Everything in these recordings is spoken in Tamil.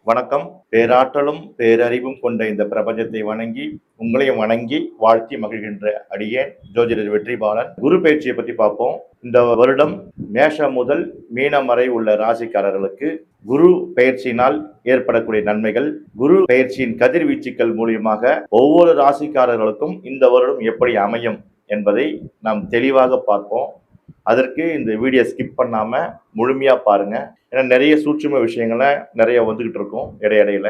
வணக்கம். பேராற்றலும் பேரறிவும் கொண்ட இந்த பிரபஞ்சத்தை வணங்கி உங்களையும் வணங்கி வாழ்த்தி மகிழ்கின்ற அடியேன் ஜோதிடர் வெற்றிபாலன். குரு பயிற்சியை பத்தி பார்ப்போம். இந்த வருடம் மேஷம் முதல் மீனம் வரை உள்ள ராசிக்காரர்களுக்கு குரு பயிற்சியினால் ஏற்படக்கூடிய நன்மைகள், குரு பயிற்சியின் கதிர்வீச்சுக்கள் மூலியமாக ஒவ்வொரு ராசிக்காரர்களுக்கும் இந்த வருடம் எப்படி அமையும் என்பதை நாம் தெளிவாக பார்ப்போம். அதற்கு இந்த வீடியோ ஸ்கிப் பண்ணாம முழுமையா பாருங்க. ஏன்னா நிறைய சூட்சும விஷயங்களை நிறைய வந்துகிட்டு இருக்கும். இடையில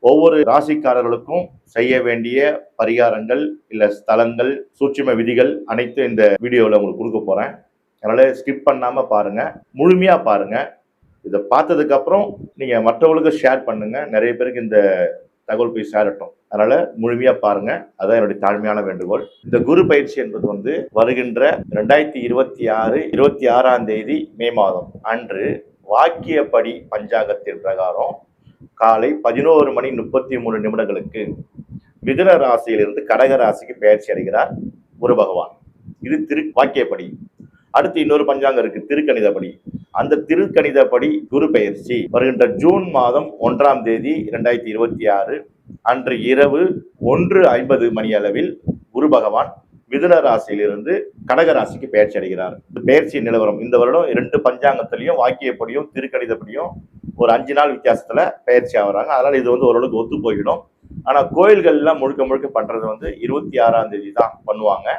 ஒவ்வொரு ராசிக்காரர்களுக்கும் செய்ய வேண்டிய பரிகாரங்கள் இல்ல ஸ்தலங்கள், சூட்சும விதிகள் அனைத்தும் இந்த வீடியோவில் உங்களுக்கு கொடுக்க போறேன். அதனால ஸ்கிப் பண்ணாம பாருங்க, முழுமையா பாருங்க. இதை பார்த்ததுக்கு அப்புறம் நீங்க மற்றவங்களுக்கு ஷேர் பண்ணுங்க. நிறைய பேருக்கு இந்த தகவல் போய் சேரட்டும். அதனால முழுமையா பாருங்க. அதான் என்னுடைய தாழ்மையான வேண்டுகோள். இந்த குரு பயிற்சி என்பது வருகின்ற 2026 தேதி மே மாதம் அன்று வாக்கியப்படி பஞ்சாங்கத்தின் பிரகாரம் காலை 11:33 மிதுன ராசியிலிருந்து கடக ராசிக்கு பயிற்சி அடைகிறார் குரு பகவான். இது வாக்கியப்படி. அடுத்து இன்னொரு பஞ்சாங்கம் இருக்கு, திருக்கணிதப்படி. அந்த திருக்கணிதப்படி குரு பயிற்சி வருகின்ற ஜூன் மாதம் 1 தேதி 2026 அன்று இரவு 1:50 அளவில் குரு பகவான் மிதுன ராசியிலிருந்து கடக ராசிக்கு பயிற்சி அடைகிறார். பயிற்சி நிலவரம் இந்த வருடம் 2 பஞ்சாங்கத்திலையும் வாக்கியப்படியும் திருக்கணிதப்படியும் ஒரு 5 நாள் வித்தியாசத்துல பயிற்சி ஆகுறாங்க. அதனால இது ஓரளவுக்கு ஒத்து போயிடும். ஆனா கோயில்கள்லாம் முழுக்க பண்றது 26 தேதி தான் பண்ணுவாங்க.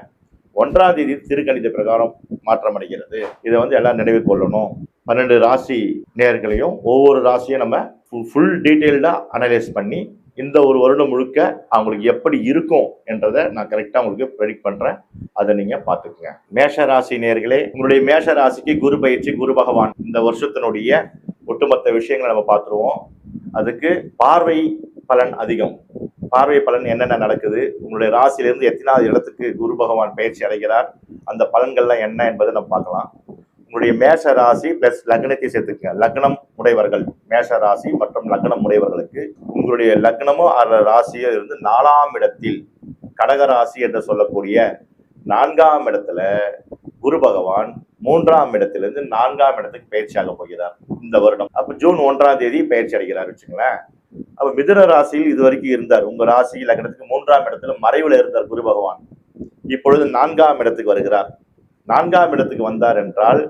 1 தேதி திருக்கணித பிரகாரம் மாற்றம் அடைகிறது. இதை எல்லாம் நினைவு கொள்ளணும். 12 ராசி நேயர்களையும் ஒவ்வொரு ராசியும் நம்ம ஃபுல் டீட்டெயில்டா அனலைஸ் பண்ணி இந்த ஒரு வருடம் முழுக்க அவங்களுக்கு எப்படி இருக்கும் என்றதை நான் கரெக்டா உங்களுக்கு ப்ரெடிக்ட் பண்றேன். அதை நீங்க பாத்துக்கோங்க. மேஷ ராசி நேயர்களே, உங்களுடைய மேஷ ராசிக்கு குரு பயிற்சி, குரு பகவான் இந்த வருஷத்தினுடைய ஒட்டுமொத்த விஷயங்களை நம்ம பார்த்துருவோம். அதுக்கு பார்வை பலன் அதிகம். பார்வை பலன் என்னென்ன நடக்குது, உங்களுடைய ராசியிலிருந்து எத்தனாவது இடத்துக்கு குரு பகவான் பயிற்சி அடைகிறார், அந்த பலன்கள்லாம் என்ன என்பதை நம்ம பார்க்கலாம். உங்களுடைய மேஷ ராசி பிளஸ் லக்னத்தை சேர்த்துக்கங்க. லக்னம் உடையவர்கள், மேஷ ராசி மற்றும் லக்னம் உடையவர்களுக்கு உங்களுடைய லக்னமோ ராசியோ இருந்து 4ஆம் இடத்தில் கடக ராசி என்று சொல்லக்கூடிய 4ஆம் இடத்துல குரு பகவான் 3ஆம் இடத்திலிருந்து 4ஆம் இடத்துக்கு பயிற்சியாக போகிறார் இந்த வருடம். அப்ப ஜூன் 1 தேதி பயிற்சி அடைகிறார் வச்சுங்களேன். அப்ப மிதுன ராசியில் இதுவரைக்கும் இருந்தார். உங்க ராசி லக்னத்துக்கு 3ஆம் இடத்துல மறைவுல இருந்தார் குரு பகவான். இப்பொழுது 4ஆம் இடத்துக்கு வருகிறார். 4ஆம் இடத்துக்கு வந்தார் என்றால்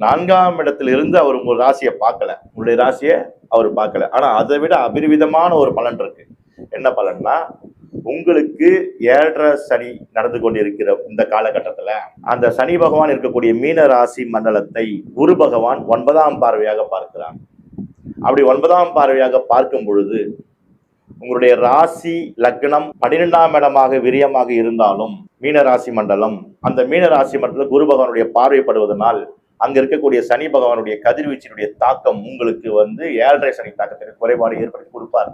4ஆம் இடத்துல இருந்து அவர் உங்க ராசியை பார்க்கல, உங்களுடைய ராசியை அவர் பார்க்கல. ஆனா அதை விட அபரிவிதமான ஒரு பலன் இருக்கு. என்ன பலன்னா, உங்களுக்கு 7.5 சனி நடந்து கொண்டிருக்கிற இந்த காலகட்டத்துல அந்த சனி பகவான் இருக்கக்கூடிய மீன ராசி மண்டலத்தை குரு பகவான் 9ஆம் பார்வையாக பார்க்கிறார். அப்படி 9ஆம் பார்வையாக பார்க்கும் பொழுது உங்களுடைய ராசி லக்னம் 12ஆம் இடமாக விரியமாக இருந்தாலும் மீனராசி மண்டலம், அந்த மீனராசி மண்டலம் குரு பகவானுடைய பார்வைப்படுவதனால் அங்க இருக்கக்கூடிய சனி பகவானுடைய கதிர்வீச்சினுடைய தாக்கம் உங்களுக்கு 7.5 சனி தாக்கத்திற்கு குறைபாடு ஏற்படுத்தி கொடுப்பார்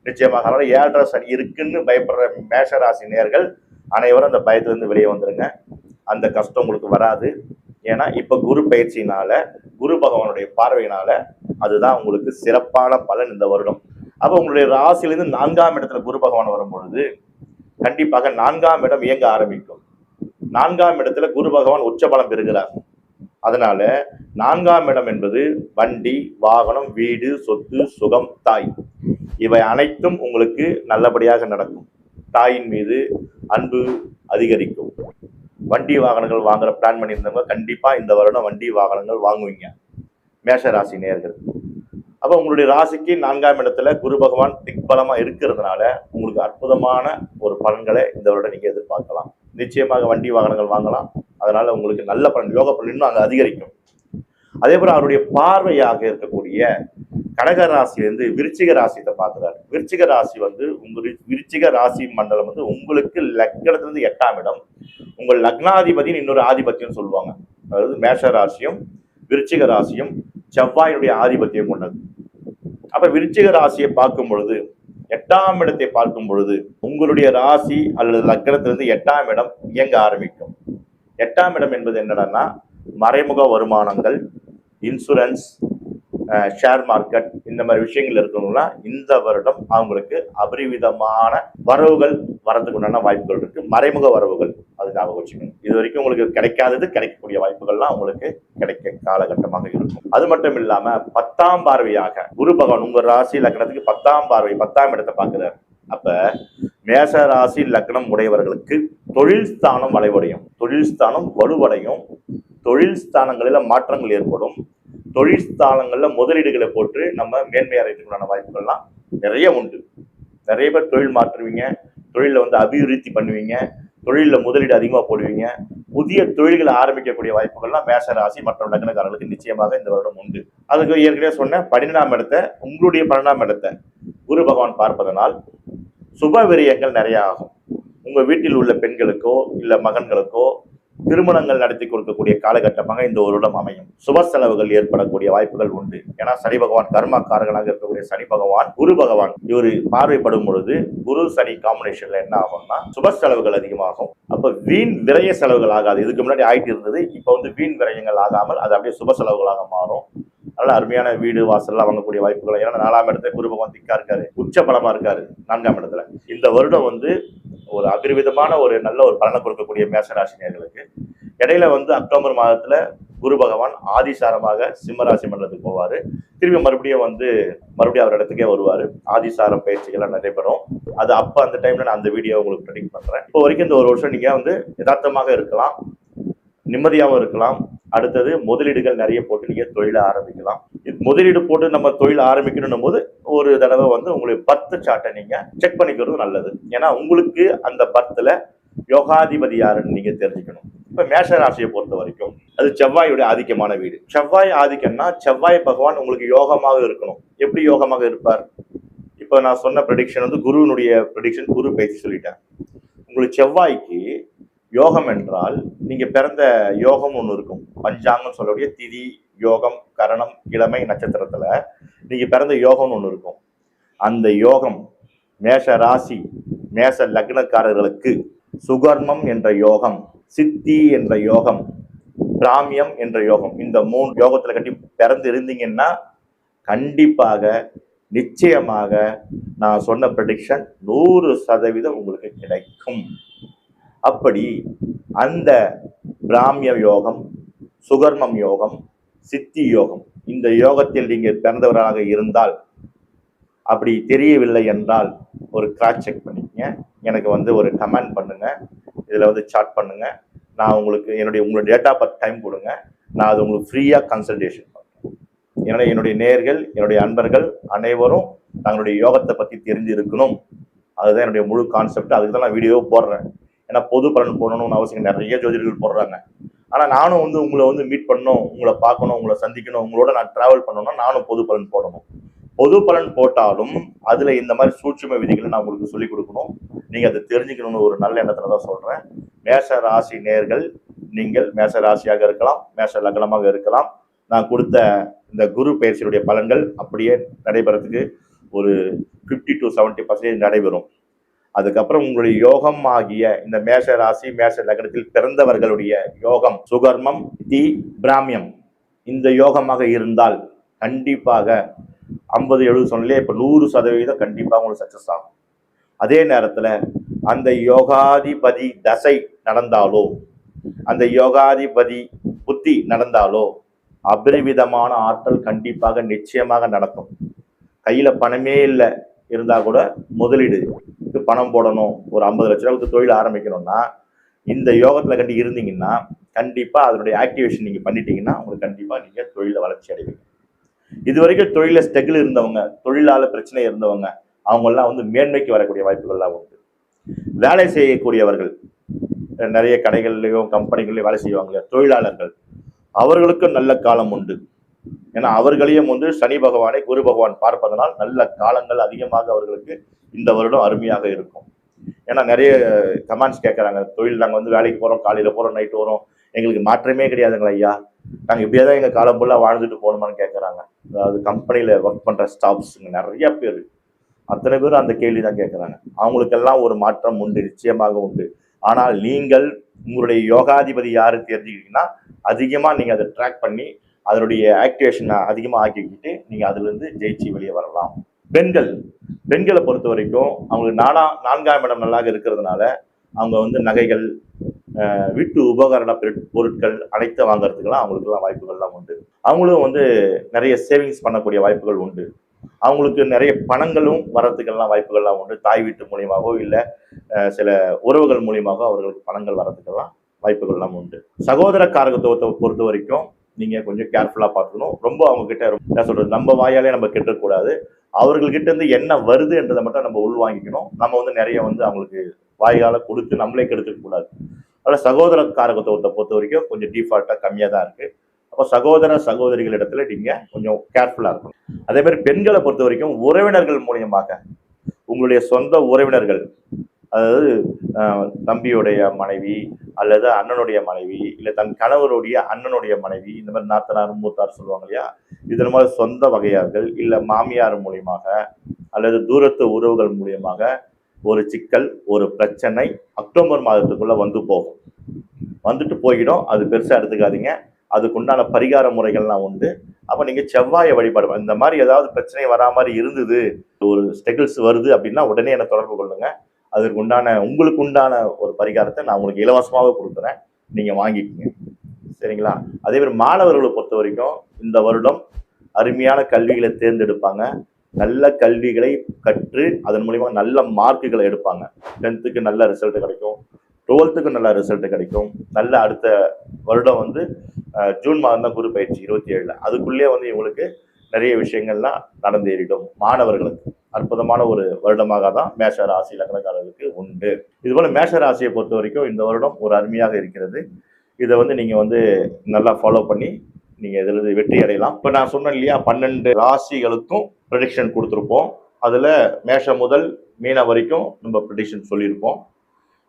நிச்சயமாக. அதனால 7.5 சனி இருக்குன்னு பயப்படுற மேஷராசி நேயர்கள் அனைவரும் அந்த பயத்திலிருந்து வெளியே வந்துருங்க. அந்த கஷ்டம் உங்களுக்கு வராது. ஏன்னா இப்ப குரு பயிற்சியினால, குரு பகவானுடைய பார்வையினால அதுதான் உங்களுக்கு சிறப்பான பலன் இந்த வருடம். அப்ப உங்களுடைய ராசியிலிருந்து 4ஆம் இடத்துல குரு பகவான் வரும் பொழுது கண்டிப்பாக 4ஆம் இடம் இயங்க ஆரம்பிக்கும். 4ஆம் இடத்துல குரு பகவான் உச்ச பலம் பெறுகிறார். அதனால 4ஆம் இடம் என்பது வண்டி, வாகனம், வீடு, சொத்து, சுகம், தாய், இவை அனைத்தும் உங்களுக்கு நல்லபடியாக நடக்கும். தாயின் மீது அன்பு அதிகரிக்கும். வண்டி வாகனங்கள் வாங்குற பிளான் பண்ணியிருந்தவங்க கண்டிப்பா இந்த வருடம் வண்டி வாகனங்கள் வாங்குவீங்க மேஷராசி நேயர்கள். அப்ப உங்களுடைய ராசிக்கு 4ஆம் இடத்துல குரு பகவான் திக்பலமா இருக்கிறதுனால உங்களுக்கு அற்புதமான ஒரு பலன்களை இந்த வருடம் நீங்க எதிர்பார்க்கலாம். நிச்சயமாக வண்டி வாகனங்கள் வாங்கலாம். அதனால உங்களுக்கு நல்ல பலன், யோக பலன் இன்னும் அங்க அதிகரிக்கும். அதே போல அவருடைய பார்வையாக இருக்கக்கூடிய கடக ராசியிலிருந்து விருச்சிக ராசியை பார்க்கிறார். விருச்சிக ராசி உங்க விருச்சிக ராசி மண்டலம் உங்களுக்கு லக்னத்திலிருந்து 8ஆம் இடம். உங்கள் லக்னாதிபதியின் இன்னொரு ஆதிபத்தியம் சொல்லுவாங்க. அதாவது மேஷ ராசியும் விருச்சிக ராசியும் செவ்வாயினுடைய ஆதிபத்தியம் கொண்டது. அப்ப விருச்சிக ராசியை பார்க்கும் பொழுது, 8ஆம் இடத்தை பார்க்கும் பொழுது உங்களுடைய ராசி அல்லது லக்னத்திலிருந்து 8ஆம் இடம் இயங்க ஆரம்பிக்கும். 8ஆம் இடம் என்பது என்னன்னா, மறைமுக வருமானங்கள், இன்சூரன்ஸ், ஷேர் மார்க்கெட், இந்த மாதிரி விஷயங்கள் இருக்கணும்னா இந்த வருடம் அவங்களுக்கு அபரிவிதமான வரவுகள் வரதுக்கு உண்டான வாய்ப்புகள் இருக்கு. மறைமுக வரவுகள், அது ஞாபகம் வச்சுக்கணும். இது வரைக்கும் உங்களுக்கு கிடைக்காதது கிடைக்கக்கூடிய வாய்ப்புகள்லாம் உங்களுக்கு கிடைக்க காலகட்டமாக இருக்கும். அது மட்டும் இல்லாம 10ஆம் பார்வையாக குரு பகவான் உங்க ராசி லக்னத்துக்கு 10ஆம் பார்வை 10ஆம் இடத்தை பார்க்கிறார். அப்ப மேஷ ராசி லக்னம் உடையவர்களுக்கு தொழில் ஸ்தானம் வளைவடையும், தொழில் ஸ்தானம் வலுவடையும், தொழில் ஸ்தானங்களில மாற்றங்கள் ஏற்படும், தொழில் ஸ்தானங்கள்ல முதலீடுகளை போட்டு நம்ம மேன்மை அடைவதற்கான வாய்ப்புகள்லாம் நிறைய உண்டு. நிறைய பேர் தொழில் மாற்றுவீங்க, தொழில அபிவிருத்தி பண்ணுவீங்க, தொழில முதலீடு அதிகமா போடுவீங்க, புதிய தொழில்களை ஆரம்பிக்கக்கூடிய வாய்ப்புகள்லாம் மேஷ ராசி மற்ற லக்னக்காரர்களுக்கு நிச்சயமாக இந்த வருடம் உண்டு. அதுக்கு ஏற்கனவே சொன்ன 12ஆம் இடத்தை, உங்களுடைய 12ஆம் இடத்தை குரு பகவான் பார்ப்பதனால் சுப விரயங்கள் நிறைய ஆகும். உங்க வீட்டில் உள்ள பெண்களுக்கோ இல்ல மகன்களுக்கோ திருமணங்கள் நடத்தி கொடுக்கக்கூடிய காலகட்டமாக இந்த வருடம் அமையும். சுப செலவுகள் ஏற்படக்கூடிய வாய்ப்புகள் உண்டு. ஏன்னா சனி பகவான் கர்மக்காரகனாக இருக்கக்கூடிய சனி பகவான் குரு பகவான் இவர் பார்வைப்படும் பொழுது குரு சனி காம்பினேஷன்ல என்ன ஆகும்னா சுப செலவுகள் அதிகமாகும். அப்ப வீண் விரய செலவுகள் ஆகாது. இதுக்கு முன்னாடி ஆயிட்டு இருந்தது, இப்ப வீண் விரயங்கள் ஆகாமல் அது அப்படியே சுப செலவுகளாக மாறும். நல்ல அருமையான வீடு வாசல்லாம் வாங்கக்கூடிய வாய்ப்புகள். ஏன்னா 4ஆம் இடத்துல குரு பகவான் திக்கா இருக்காரு, உச்ச பலமா இருக்காரு 4ஆம் இடத்துல. இந்த வருடம் ஒரு அபரிவிதமான ஒரு நல்ல ஒரு பலனை கொடுக்கக்கூடிய மேஷராசி நேயர்களுக்கு இடையில அக்டோபர் மாதத்துல குரு பகவான் ஆதிசாரமாக சிம்மராசி மண்டலத்துக்கு போவாரு. திரும்பி மறுபடியும் மறுபடியும் அவர் இடத்துக்கே வருவாரு. ஆதிசாரம் பயிற்சிகள்லாம் நடைபெறும். அது அப்ப அந்த டைம்ல நான் அந்த வீடியோ உங்களுக்கு ப்ரெடிக்ட் பண்றேன். இப்போ வரைக்கும் இந்த ஒரு வருஷம் நீங்க யதார்த்தமாக இருக்கலாம், நிம்மதியாகவும் இருக்கலாம். அடுத்தது முதலீடுகள் நிறைய போட்டு நீங்க தொழிலை ஆரம்பிக்கலாம். முதலீடு போட்டு நம்ம தொழில் ஆரம்பிக்கணும் போது ஒரு தடவை உங்களுடைய பர்த் சார்ட்டை நீங்க செக் பண்ணிக்கிறது நல்லது. ஏன்னா உங்களுக்கு அந்த பர்த்ல யோகாதிபதி யாருன்னு நீங்க தெரிஞ்சுக்கணும். இப்ப மேஷ ராசியை பொறுத்த வரைக்கும் அது செவ்வாயுடைய ஆதிக்கமான வீடு. செவ்வாய் ஆதிக்கம்னா செவ்வாய் பகவான் உங்களுக்கு யோகமாக இருக்கணும். எப்படி யோகமாக இருப்பார்? இப்ப நான் சொன்ன ப்ரெடிக்ஷன் குருனுடைய ப்ரெடிக்ஷன், குரு பேசி சொல்லிட்டேன். உங்களுக்கு செவ்வாய்க்கு யோகம் என்றால் நீங்க பிறந்த யோகம் ஒண்ணு இருக்கும். பஞ்சாங்கம் சொல்லக்கூடிய திதி யோகம் கரணம் கிழமை நட்சத்திரத்துல நீங்க பிறந்த யோகம்னு ஒண்ணு இருக்கும். அந்த யோகம் மேஷ ராசி மேஷ லக்னக்காரர்களுக்கு சுகர்மம் என்ற யோகம், சித்தி என்ற யோகம், பிராமியம் என்ற யோகம், இந்த 3 யோகத்துல கட்டி பிறந்து இருந்தீங்கன்னா கண்டிப்பாக நிச்சயமாக நான் சொன்ன ப்ரெடிக்ஷன் 100% உங்களுக்கு கிடைக்கும். அப்படி அந்த பிராமிய யோகம், சுகர்மம் யோகம், சித்தி யோகம், இந்த யோகத்தில் நீங்க பிறந்தவராக இருந்தால், அப்படி தெரியவில்லை என்றால் ஒரு கிராஸ் செக் பண்ணிக்கங்க. எனக்கு ஒரு கமெண்ட் பண்ணுங்க, இதுல சாட் பண்ணுங்க. நான் உங்களுக்கு உங்களுடைய டேட்டா பர்த் டைம் கொடுங்க, நான் அது உங்களுக்கு ஃப்ரீயா கன்சல்டேஷன் பண்ணுறேன். ஏன்னா என்னுடைய நேயர்கள் என்னுடைய அன்பர்கள் அனைவரும் தங்களுடைய யோகத்தை பத்தி தெரிஞ்சு இருக்கணும். அதுதான் என்னுடைய முழு கான்செப்ட். அதுக்கு தான் நான் வீடியோ போடுறேன். ஏன்னா பொது பலன் போடணும்னு அவசியம் நிறைய ஜோதிடர்கள் போடுறாங்க. ஆனா நானும் உங்களை மீட் பண்ணணும், உங்களை பார்க்கணும், உங்களை சந்திக்கணும், உங்களோட நான் டிராவல் பண்ணணும்னா நானும் பொது பலன் போடணும். பொது பலன் போட்டாலும் அதுல இந்த மாதிரி சூட்சும விதிகளை நான் உங்களுக்கு சொல்லிக் கொடுக்கணும். நீங்க அதை தெரிஞ்சுக்கணும்னு ஒரு நல்ல எண்ணத்துல தான் சொல்றேன். மேஷ ராசி நேர்கள், நீங்கள் மேஷ ராசியாக இருக்கலாம், மேஷ லக்னமாக இருக்கலாம். நான் கொடுத்த இந்த குரு பயிற்சியுடைய பலன்கள் அப்படியே நடைபெறதுக்கு ஒரு 50 to 70% நடைபெறும். அதுக்கப்புறம் உங்களுடைய யோகம் ஆகிய இந்த மேஷ ராசி மேஷ லக்னத்தில் பிறந்தவர்களுடைய யோகம் சுகர்மம் தி பிராமியம் இந்த யோகமாக இருந்தால் கண்டிப்பாக 50-70 சொன்னலே இப்ப 100% கண்டிப்பா உங்களுக்கு சக்சஸ் ஆகும். அதே நேரத்துல அந்த யோகாதிபதி தசை நடந்தாலோ, அந்த யோகாதிபதி புத்தி நடந்தாலோ அபரிவிதமான ஆற்றல் கண்டிப்பாக நிச்சயமாக நடக்கும். கையில பணமே இல்லை இருந்தா கூட முதலீடு பணம் போடணும், ஒரு 50 லட்ச ரூபாய்க்கு தொழில் ஆரம்பிக்கணும்னா இந்த யோகத்துல கண்டி இருந்தீங்கன்னா கண்டிப்பா அதனுடைய ஆக்டிவேஷன் நீங்க பண்ணிட்டீங்கன்னா உங்களுக்கு கண்டிப்பா நீங்க தொழில வளர்ச்சி அடைவீங்க. இது வரைக்கும் தொழில ஸ்ட்ரகிள் இருந்தவங்க, தொழிலால பிரச்சனை இருந்தவங்க, அவங்க எல்லாம் மேன்மைக்கு வரக்கூடிய வாய்ப்புகள்லாம் உண்டு. வேலை செய்யக்கூடியவர்கள் நிறைய கடைகள்லயும் கம்பெனிகள்லயும் வேலை செய்வாங்க தொழிலாளர்கள், அவர்களுக்கும் நல்ல காலம் உண்டு. ஏன்னா அவர்களையும் சனி பகவானை குரு பகவான் பார்ப்பதனால் நல்ல காலங்கள் அதிகமாக அவர்களுக்கு இந்த வருடம் அருமையாக இருக்கும். ஏன்னா நிறைய கமெண்ட்ஸ் கேட்கறாங்க, தொழில் நாங்கள் வேலைக்கு போறோம், காலையில போறோம், நைட்டு வரோம், எங்களுக்கு மாற்றமே கிடையாதுங்களா ஐயா, நாங்கள் இப்படியேதான் எங்க காலம் ஃபுல்லாக வாழ்ந்துட்டு போகணுமான்னு கேட்கறாங்க. அதாவது கம்பெனியில ஒர்க் பண்ற ஸ்டாஃப்ஸுங்க நிறைய பேர், அத்தனை பேரும் அந்த கேள்வி தான் கேட்கறாங்க. அவங்களுக்கெல்லாம் ஒரு மாற்றம் உண்டு, நிச்சயமாக உண்டு. ஆனால் நீங்கள் உங்களுடைய யோகாதிபதி யாரு தெரிஞ்சுக்கிட்டீங்கன்னா அதிகமா நீங்க அதை ட்ராக் பண்ணி அதனுடைய ஆக்டிவேஷன் அதிகமா ஆக்கிக்கிட்டு நீங்க அதுல இருந்து ஜெயிச்சு வெளியே வரலாம். பெண்களை பொறுத்த வரைக்கும் அவங்களுக்கு 4ஆம் இடம் நல்லாக இருக்கிறதுனால அவங்க நகைகள், வீட்டு உபகரண பொருட்கள் அனைத்து வாங்குறதுக்கெல்லாம் அவங்களுக்குலாம் வாய்ப்புகள்லாம் உண்டு. அவங்களும் வந்து நிறைய சேவிங்ஸ் பண்ணக்கூடிய வாய்ப்புகள் உண்டு. அவங்களுக்கு நிறைய பணங்களும் வரத்துக்கெல்லாம் வாய்ப்புகள்லாம் உண்டு. தாய் வீட்டு மூலியமாகவோ இல்ல சில உறவுகள் மூலியமாக அவர்களுக்கு பணங்கள் வரதுக்கெல்லாம் வாய்ப்புகள்லாம் உண்டு. சகோதர காரகத்துவத்தை பொறுத்த வரைக்கும் நீங்க கொஞ்சம் கேர்ஃபுல்லா பார்த்துக்கணும். ரொம்ப அவங்க கிட்ட என்ன சொல்றது, நம்ம வாயாலே நம்ம கெட்டக்கூடாது. அவர்கள்கிட்ட இருந்து என்ன வருது என்றதை மட்டும் நம்ம உள்வாங்கிக்கணும். நம்ம வந்து நிறைய வந்து அவங்களுக்கு வாயால கொடுத்து நம்மளே கெடுத்துக்க கூடாது. அதனால சகோதர காரகத்துவத்தை பொறுத்த வரைக்கும் கொஞ்சம் டிஃபால்ட்டா கம்மியா தான் இருக்கு. அப்போ சகோதர சகோதரிகள் இடத்துல நீங்க கொஞ்சம் கேர்ஃபுல்லா இருக்கணும். அதே மாதிரி பெண்களை பொறுத்த வரைக்கும் உறவினர்கள் மூலியமாக உங்களுடைய சொந்த உறவினர்கள், அதாவது தம்பியுடைய மனைவி அல்லது அண்ணனுடைய மனைவி இல்ல தன் கணவருடைய அண்ணனுடைய மனைவி, இந்த மாதிரி நாத்தனார் மூத்தார் சொல்லுவாங்க இல்லையா, இது மாதிரி சொந்த வகையார்கள் இல்ல மாமியார் மூலியமாக அல்லது தூரத்து உறவுகள் மூலியமாக ஒரு சிக்கல் ஒரு பிரச்சனை அக்டோபர் மாதத்துக்குள்ள வந்து போகும். வந்துட்டு போயிடும். அது பெருசா எடுத்துக்காதீங்க. அதுக்குண்டான பரிகார முறைகள்லாம் உண்டு. அப்ப நீங்க செவ்வாயை வழிபாடு இந்த மாதிரி ஏதாவது பிரச்சனை வரா மாதிரி இருந்தது, ஒரு ஸ்ட்ரகிள்ஸ் வருது அப்படின்னா உடனே என்ன தொடர்பு கொள்ளுங்க. அதற்கு உண்டான உங்களுக்கு உண்டான ஒரு பரிகாரத்தை நான் உங்களுக்கு இலவசமாக கொடுக்குறேன். நீங்க வாங்கிக்கோங்க. சரிங்களா? அதே மாதிரி மாணவர்களை பொறுத்த வரைக்கும் இந்த வருடம் அருமையான கல்விகளை தேர்ந்தெடுப்பாங்க. நல்ல கல்விகளை கற்று அதன் மூலியமா நல்ல மார்க்குகளை எடுப்பாங்க. 10th நல்ல ரிசல்ட் கிடைக்கும். 12th நல்ல ரிசல்ட் கிடைக்கும். நல்ல அடுத்த வருடம் வந்து ஜூன் மாதம் தான் குரு பயிற்சி 27. அதுக்குள்ளே வந்து இவங்களுக்கு நிறைய விஷயங்கள்லாம் நடந்தேறிடும். மாணவர்களுக்கு அற்புதமான ஒரு வருடமாக தான் மேஷ ராசி லக்னக்காரர்களுக்கு உண்டு. இதுபோல மேஷ ராசியை பொறுத்த வரைக்கும் இந்த வருடம் ஒரு அருமையாக இருக்கிறது. இதை வந்து நீங்க வந்து நல்லா ஃபாலோ பண்ணி நீங்க இதுல வெற்றி அடையலாம். இப்ப நான் சொன்னேன் இல்லையா, 12 ராசிகளுக்கும் ப்ரெடிக்ஷன் கொடுத்துருப்போம். அதுல மேஷம் முதல் மீன வரைக்கும் நம்ம ப்ரெடிக்ஷன் சொல்லியிருப்போம்.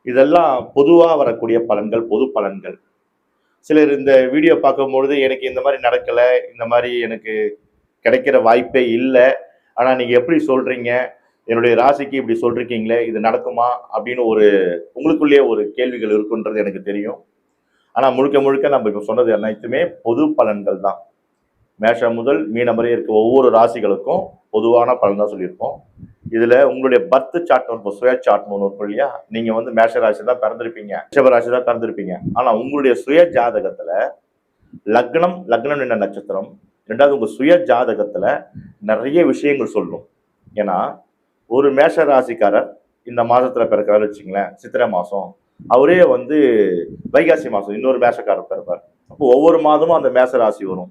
இதெல்லாம் பொதுவா வரக்கூடிய பலன்கள், பொது பலன்கள். சிலர் இந்த வீடியோ பார்க்கும்பொழுது எனக்கு இந்த மாதிரி நடக்கல, இந்த மாதிரி எனக்கு கிடைக்கிற வாய்ப்பே இல்லை, ஆனா நீங்க எப்படி சொல்றீங்க, என்னுடைய ராசிக்கு இப்படி சொல்றீங்களே, இது நடக்குமா அப்படின்னு ஒரு உங்களுக்குள்ளேயே ஒரு கேள்விகள் இருக்குன்றது எனக்கு தெரியும். ஆனா முழுக்க முழுக்க நம்ம இப்ப சொன்னது அனைத்துமே பொது பலன்கள் தான். மேஷம் முதல் மீனம் வரை இருக்க ஒவ்வொரு ராசிகளுக்கும் பொதுவான பலன் தான் சொல்லியிருப்போம். இதுல உங்களுடைய பர்த் சார்ட் இருக்கும், சுய சார்ட் ஒன்று இருக்கும் இல்லையா, நீங்க வந்து மேஷ ராசி தான் பிறந்திருப்பீங்க, ரிஷப ராசி தான் பிறந்திருப்பீங்க. ஆனா உங்களுடைய சுய ஜாதகத்துல லக்னம், லக்னம் என்ன நட்சத்திரம், ரெண்டாவது உங்க சுய ஜாதகத்துல நிறைய விஷயங்கள் சொல்லும். ஏன்னா ஒரு மேஷ ராசிக்காரர் இந்த மாசத்துல பிறக்கிறாரு வச்சுங்களேன், சித்திரை மாசம், அவரே வந்து வைகாசி மாசம் இன்னொரு மேஷக்காரர் பிறப்பார். அப்போ ஒவ்வொரு மாதமும் அந்த மேஷ ராசி வரும்.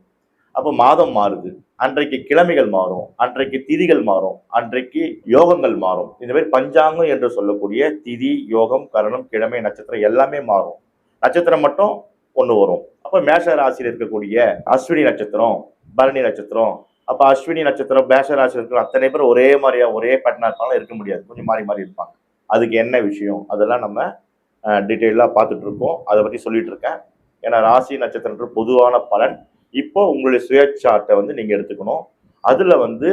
அப்போ மாதம் மாறுது, அன்றைக்கு கிழமைகள் மாறும், அன்றைக்கு திதிகள் மாறும், அன்றைக்கு யோகங்கள் மாறும். இந்த மாதிரி பஞ்சாங்கம் என்று சொல்லக்கூடிய திதி, யோகம், கரணம், கிழமை, நட்சத்திரம் எல்லாமே மாறும். நட்சத்திரம் மட்டும் ஒண்ணு வரும். அப்ப மேஷ ராசியில் இருக்கக்கூடிய அஸ்வினி நட்சத்திரம், பரணி நட்சத்திரம், அப்ப அஸ்வினி நட்சத்திரம் மேஷ ராசியில் இருக்கிற அத்தனை பேர் ஒரே மாதிரியா ஒரே பேட்டர்னா இருப்பாங்க, இருக்க முடியாது. கொஞ்சம் மாறி மாறி இருப்பாங்க. அதுக்கு என்ன விஷயம் அதெல்லாம் நம்ம டீட்டெயிலா பார்த்துட்டு இருக்கோம். அதை பத்தி சொல்லிட்டு இருக்கேன். ஏன்னா ராசி நட்சத்திரம் பொதுவான பலன். இப்போ உங்களுடைய சுய சார்ட்டை வந்து நீங்க எடுத்துக்கணும். அதுல வந்து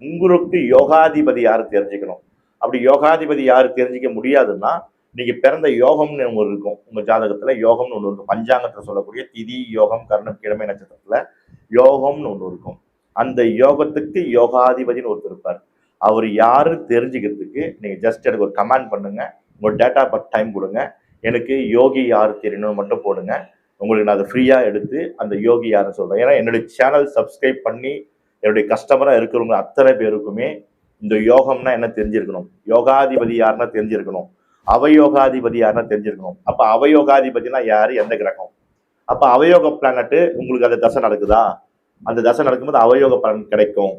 உங்களுக்கு யோகாதிபதி யாரு தெரிஞ்சுக்கணும். அப்படி யோகாதிபதி யாரு தெரிஞ்சிக்க முடியாதுன்னா, நீங்க பிறந்த யோகம்னு ஒன்று இருக்கும். உங்க ஜாதகத்துல யோகம்னு ஒன்று இருக்கும். பஞ்சாங்கத்துல சொல்லக்கூடிய திதி, யோகம், கர்ணம், கிழமை நட்சத்திரத்துல யோகம்னு ஒன்று இருக்கும். அந்த யோகத்துக்கு யோகாதிபதினு ஒருத்தர் இருப்பார். அவர் யாருன்னு தெரிஞ்சுக்கிறதுக்கு நீங்க ஜஸ்ட் எனக்கு ஒரு கமெண்ட் பண்ணுங்க, உங்க டேட் ஆஃப் பர்த் டைம் கொடுங்க, எனக்கு யோகி யாரு தெரியணும்னு மட்டும் போடுங்க. உங்களுக்கு நான் அதை ஃப்ரீயா எடுத்து அந்த யோகி யாருன்னு சொல்றேன். ஏன்னா என்னுடைய சேனல் சப்ஸ்கிரைப் பண்ணி என்னுடைய கஸ்டமரா இருக்கிறவங்க அத்தனை பேருக்குமே இந்த யோகம்னா என்ன தெரிஞ்சிருக்கணும், யோகாதிபதி யாருன்னா தெரிஞ்சிருக்கணும், அவயோகாதிபதி யாருன்னா தெரிஞ்சிருக்கணும். அப்ப அவயோகாதிபதினா யாரு, எந்த கிரகம், அப்ப அவயோக பிளானட் உங்களுக்கு அந்த தசை நடக்குதா, அந்த தசை நடக்கும்போது அவயோக பலன் கிடைக்கும்.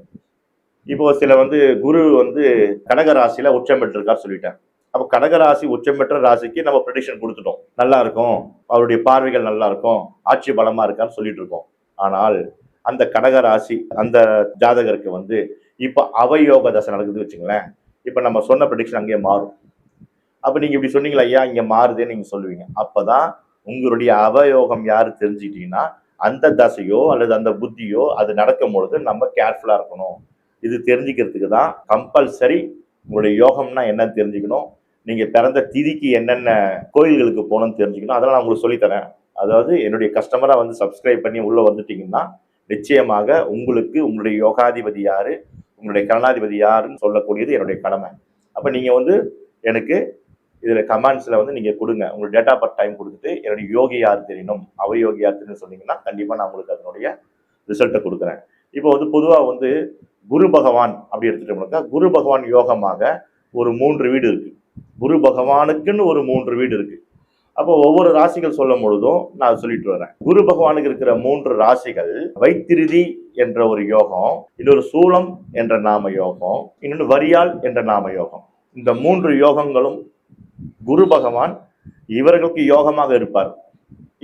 இப்போ சில வந்து குரு வந்து கடக ராசியில உச்சம் பெற்றிருக்காரு சொல்லிட்டேன். அப்ப கடகராசி உச்சம் பெற்ற ராசிக்கு நம்ம ப்ரெடிக்ஷன் கொடுத்துட்டோம், நல்லா இருக்கும், அவருடைய பார்வைகள் நல்லா இருக்கும், ஆட்சி பலமா இருக்கான்னு சொல்லிட்டு இருக்கோம். ஆனால் அந்த கடகராசி அந்த ஜாதகருக்கு வந்து இப்ப அவயோக தசை நடக்குது வச்சுங்களேன், இப்ப நம்ம சொன்ன ப்ரெடிக்ஷன் அங்கேயே மாறும். அப்ப நீங்க இப்படி சொன்னீங்களா ஐயா இங்க மாறுதுன்னு நீங்க சொல்லுவீங்க. அப்பதான் உங்களுடைய அவயோகம் யாரு தெரிஞ்சுக்கிட்டீங்கன்னா, அந்த தசையோ அல்லது அந்த புத்தியோ அது நடக்கும் பொழுது நம்ம கேர்ஃபுல்லா இருக்கணும். இது தெரிஞ்சுக்கிறதுக்கு தான் கம்பல்சரி உங்களுடைய யோகம்னா என்னன்னு தெரிஞ்சுக்கணும், நீங்க பிறந்த திதிக்கு என்னென்ன கோயில்களுக்கு போகணும்னு தெரிஞ்சுக்கணும். அதெல்லாம் நான் உங்களுக்கு சொல்லித்தரேன். அதாவது என்னுடைய கஸ்டமரா வந்து சப்ஸ்கிரைப் பண்ணி உள்ள வந்துட்டீங்கன்னா நிச்சயமாக உங்களுக்கு உங்களுடைய யோகாதிபதி யாரு, உங்களுடைய கரணாதிபதி யாருன்னு சொல்லக்கூடியது என்னுடைய கடமை. அப்ப நீங்க வந்து எனக்கு இதுல கமெண்ட்ஸ்ல வந்து நீங்க கொடுங்க, உங்களுக்கு டேட் ஆஃப் பர்த் டைம் கொடுத்துட்டு என்னுடைய யோகி யார் தெரியணும், அவர் யோகி யார் தெரியணும் சொன்னீங்கன்னா கண்டிப்பா நான் உங்களுக்கு அதனுடைய ரிசல்ட்டை கொடுக்குறேன். இப்போ வந்து பொதுவா வந்து குரு பகவான் அப்படி எடுத்துட்டோம்னாக்கா, குரு பகவான் யோகமாக ஒரு 3 வீடு இருக்கு. குரு பகவானுக்குன்னு ஒரு 3 வீடு இருக்கு. அப்போ ஒவ்வொரு ராசிகள் சொல்லும் பொழுதும் நான் சொல்லிட்டு வரேன். குரு பகவானுக்கு இருக்கிற 3 ராசிகள் வைத்திருதி என்ற ஒரு யோகம், இன்னொரு சூலம் என்ற நாம யோகம், இன்னொன்று வரியால் என்ற நாம யோகம். இந்த 3 யோகங்களும் குரு பகவான் இவர்களுக்கு யோகமாக இருப்பார்.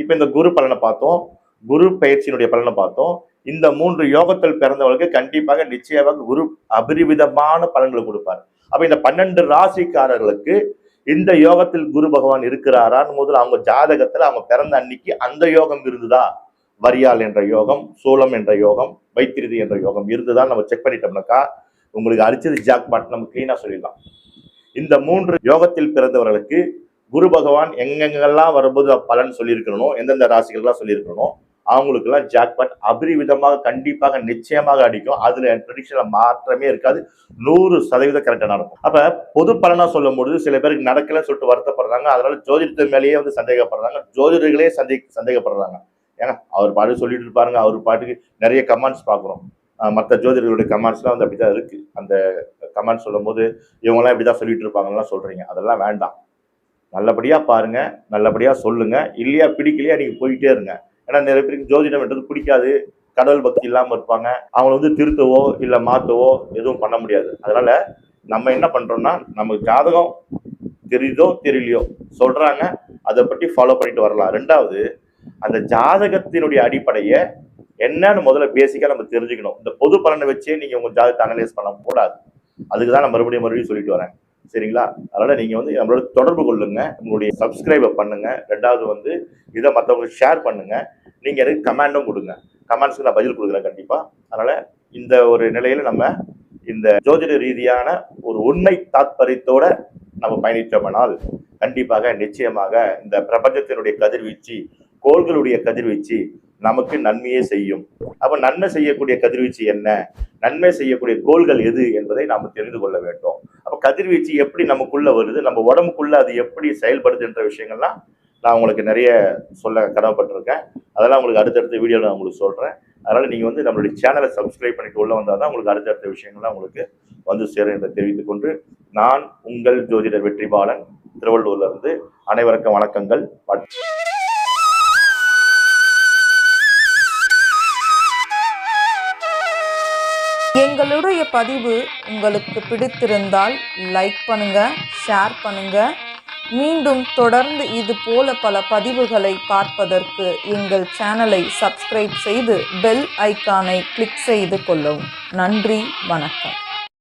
இப்ப இந்த குரு பலனை பார்த்தோம், குரு பயிற்சியினுடைய பலனை பார்த்தோம். இந்த 3 யோகத்தில் பிறந்தவர்களுக்கு கண்டிப்பாக நிச்சயமாக குரு அபரிவிதமான பலன்களை கொடுப்பார். அப்ப இந்த 12 ராசிக்காரர்களுக்கு இந்த யோகத்தில் குரு பகவான் இருக்கிறாரான்னு முதல்ல அவங்க ஜாதகத்துல அவங்க பிறந்த அன்னைக்கு அந்த யோகம் இருந்துதா, வரியால் என்ற யோகம், சூலம் என்ற யோகம், வைத்திருதி என்ற யோகம் இருந்துதான் நம்ம செக் பண்ணிட்டோம்னாக்கா உங்களுக்கு அடிச்சது ஜாக்பாட் நம்ம கிளீனா சொல்லிடலாம். இந்த 3 யோகத்தில் பிறந்தவர்களுக்கு குரு பகவான் எங்கெங்கெல்லாம் வரும்போது பலன் சொல்லியிருக்கணும், எந்தெந்த ராசிகள்லாம் சொல்லியிருக்கணும், அவங்களுக்கு எல்லாம் ஜாக்பாட் அபரிவிதமாக கண்டிப்பாக நிச்சயமாக அடிக்கும். அதுல ப்ரெடிக்ஷன்ல மாற்றமே இருக்காது. 100% கரெக்டா நடக்கும். அப்ப பொது பலனா சொல்லும் பொழுது சில பேருக்கு நடக்கலன்னு சொல்லிட்டு வருத்தப்படுறாங்க. அதனால ஜோதிடத்து மேலேயே வந்து சந்தேகப்படுறாங்க, ஜோதிடர்களே சந்தேகப்படுறாங்க. ஏன்னா அவர் பாட்டு சொல்லிட்டு இருப்பாருங்க, அவர் பாட்டுக்கு நிறைய கமெண்ட்ஸ் பாக்குறோம். மற்ற ஜோதிடர்களுடைய கமெண்ட்ஸ்லாம் வந்து அப்படிதான் இருக்கு. அந்த கமெண்ட்ஸ் சொல்லும் போது இவங்கெல்லாம் இப்படிதான் சொல்லிட்டு இருப்பாங்கலாம் சொல்றீங்க, அதெல்லாம் வேண்டாம். நல்லபடியா பாருங்க, நல்லபடியா சொல்லுங்க. இல்லையா பிடிக்கலையா நீங்க போயிட்டே இருங்க. ஏன்னா நிறைய பேருக்கு ஜோதிடம் என்றது பிடிக்காது, கடவுள் பக்தி இல்லாம இருப்பாங்க. அவங்களை வந்து திருத்தவோ இல்ல மாத்தவோ எதுவும் பண்ண முடியாது. அதனால நம்ம என்ன பண்றோம்னா, நமக்கு ஜாதகம் தெரியுதோ தெரியலையோ சொல்றாங்க, அதை பற்றி ஃபாலோ பண்ணிட்டு வரலாம். 2வது அந்த ஜாதகத்தினுடைய அடிப்படையை என்னன்னு முதல்ல பேசிக்கா நம்ம தெரிஞ்சுக்கணும். இந்த பொது பலனை வச்சே நீங்க உங்க ஜாதகத்தை அனலைஸ் பண்ண கூடாது. அதுக்குதான் நான் மறுபடியும் சொல்லிட்டு வரேன். சரிங்களா? அதனால நீங்க வந்து நம்மளோட தொடர்பு கொள்ளுங்க, உங்களுடைய சப்ஸ்கிரைபை பண்ணுங்க. 2வது வந்து இதை மற்றவங்களுக்கு ஷேர் பண்ணுங்க. நீங்க எனக்கு கமெண்டும் கொடுங்க, கமெண்ட்ஸ்க்கு நான் பதில் கொடுக்குறேன் கண்டிப்பா. அதனால இந்த ஒரு நிலையில நம்ம இந்த ஜோதிட ரீதியான ஒரு உண்மை தாத்பரியத்தோட நம்ம பயணித்தோம்னால் கண்டிப்பாக நிச்சயமாக இந்த பிரபஞ்சத்தினுடைய கதிர்வீச்சு, கோள்களுடைய கதிர்வீச்சு நமக்கு நன்மையே செய்யும். அப்ப நன்மை செய்யக்கூடிய கதிர்வீச்சு என்ன, நன்மை செய்யக்கூடிய கோள்கள் எது என்பதை நாம் தெரிந்து கொள்ள வேண்டும். அப்ப கதிர்வீச்சு எப்படி நமக்குள்ள வருது, நம்ம உடம்புக்குள்ள அது எப்படி செயல்படுது என்ற விஷயங்கள்லாம் நான் உங்களுக்கு நிறைய சொல்ல கடமைப்பட்டிருக்கேன். அதெல்லாம் உங்களுக்கு அடுத்தடுத்த வீடியோவில் நான் உங்களுக்கு சொல்றேன். அதனால நீங்க வந்து நம்மளுடைய சேனலை சப்ஸ்கிரைப் பண்ணிட்டு உள்ள வந்தால் தான் உங்களுக்கு அடுத்தடுத்த விஷயங்கள்லாம் உங்களுக்கு வந்து சேரும் என்று தெரிவித்துக் கொண்டு, நான் உங்கள் ஜோதிடர் வெற்றிபாலன், திருவள்ளூர்ல இருந்து. அனைவருக்கும் வணக்கங்கள். எங்களுடைய பதிவு உங்களுக்கு பிடித்திருந்தால் லைக் பண்ணுங்க, ஷேர் பண்ணுங்க. மீண்டும் தொடர்ந்து இது போல பல பதிவுகளை பார்ப்பதற்கு எங்கள் சேனலை சப்ஸ்கிரைப் செய்து பெல் ஐக்கானை கிளிக் செய்து கொள்ளவும். நன்றி, வணக்கம்.